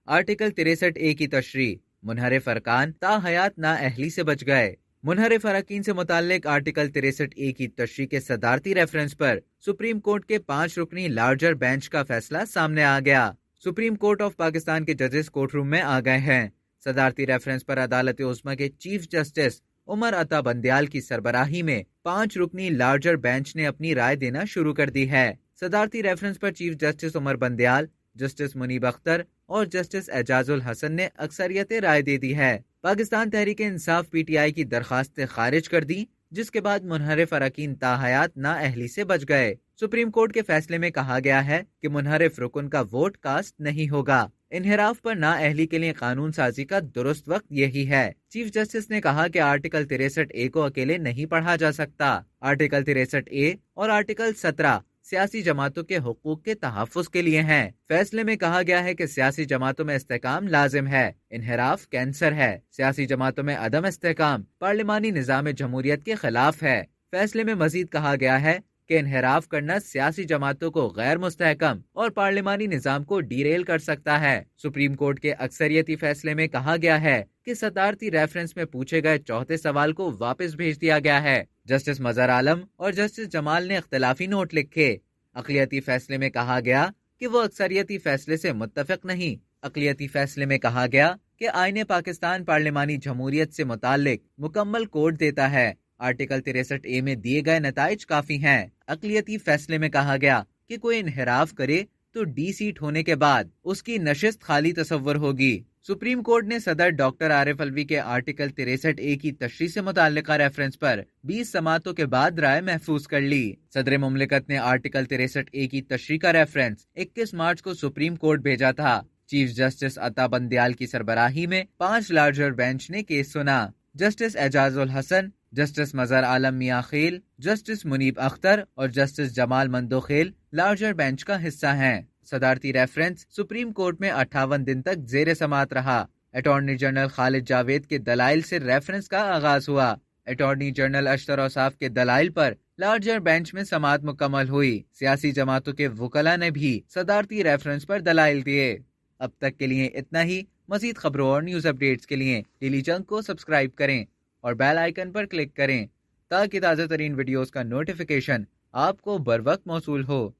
Article 63A की तशरीह, मुनहरिफ अरकान ताहयात नाअहली से बच गए। मुनहरिफ अरकान से मुताल्लिक आर्टिकल 63A की तशरीह के सदारती रेफरेंस पर सुप्रीम कोर्ट के 5 रुकनी लार्जर बेंच का फैसला सामने आ गया। सुप्रीम कोर्ट ऑफ पाकिस्तान के जजेस कोर्ट रूम में आ गए हैं। सदारती रेफरेंस पर अदालत उस्मा के चीफ जस्टिस उमर अता बंदयाल की सरबराही में 5 रुकनी लार्जर बेंच ने अपनी राय देना शुरू कर दी है। सदारती रेफरेंस पर chief justice Umar Bandial, justice Munib Akhtar और जस्टिस एजाजुल हसन ने अक्सरियत राय दे दी है। पाकिस्तान तहरीक इंसाफ पीटीआई की दरखास्तें खारिज कर दी, जिसके बाद मुनहरिफ अरकान ताहयात नाअहली से बच गए। सुप्रीम कोर्ट के फैसले में कहा गया है कि मुनहरिफ रुकन का वोट कास्ट नहीं होगा। इन्हिराफ पर नाअहली के लिए कानून साजी का दुरुस्त वक्त यही है। चीफ जस्टिस ने कहा कि आर्टिकल 63A को अकेले नहीं पढ़ा जा सकता। आर्टिकल 63A और आर्टिकल 17 सियासी जमातों के हुकूक के तहफ़्फ़ुज़ के लिए हैं। फैसले में कहा गया है कि सियासी जमातों में इस्तेकाम लाजिम है, इन्हिराफ कैंसर है। सियासी जमातों में अदम इस्तेकाम पार्लिमानी निज़ाम जमहूरियत के खिलाफ है। फैसले में मजीद कहा गया है कि इन्हिराफ करना सियासी जमातों को गैर मुस्तहकम और पार्लिमानी निज़ाम को डीरेल कर सकता है। सुप्रीम कोर्ट के अक्सरियती फैसले में कहा गया है कि सदारती रेफरेंस में पूछे गए चौथे सवाल को वापस भेज दिया गया है। जस्टिस मजहर आलम और जस्टिस जमाल ने इख्तिलाफी नोट लिखे। अक़लियती फैसले में कहा गया कि वो अक्सरियती फैसले से मुत्तफिक नहीं। अक़लियती फैसले में कहा गया कि आईने पाकिस्तान पार्लिमानी जमहूरियत से मुताल्लिक मुकम्मल कोड देता है। आर्टिकल 63A में दिए गए नताइज काफी हैं। अक़लियती फैसले में कहा गया कि कोई इन्हिराफ करे तो डी सीट होने के बाद उसकी नशिस्त खाली तसव्वुर होगी। सुप्रीम कोर्ट ने सदर डॉक्टर आरिफ अलवी के आर्टिकल 63A की तशरीह से मुताल्लिका रेफरेंस पर 20 समातों के बाद राय महफूज कर ली। सदर मुमलिकत ने आर्टिकल 63A की तशरीह का रेफरेंस 21 मार्च को सुप्रीम कोर्ट भेजा था। चीफ जस्टिस अता बंदयाल की सरबराही में 5 लार्जर बेंच ने केस सुना। जस्टिस एजाजुल हसन, जस्टिस मजहर आलम मियां खेल, जस्टिस मुनीब अख्तर और justice Jamal Mandokhel larger bench का हिस्सा हैं। सदारती रेफरेंस सुप्रीम कोर्ट में 58 दिन तक जेर समात रहा। अटॉर्नी जनरल खालिद जावेद के दलाइल से रेफरेंस का आगाज हुआ। अटॉर्नी जनरल अशतर औसाफ के दलाइल पर लार्जर बेंच में समात मुकम्मल हुई। सियासी जमातों के वकला ने भी सदारती रेफरेंस पर दलाइल दिए। अब तक के लिए इतना ही। मजीद खबरों और न्यूज अपडेट्स के लिए डेली जंग को सब्सक्राइब करें और बेल आइकन पर क्लिक करें ताकि ताज़ा तरीन वीडियोस का नोटिफिकेशन आपको बर वक्त मौसूल हो।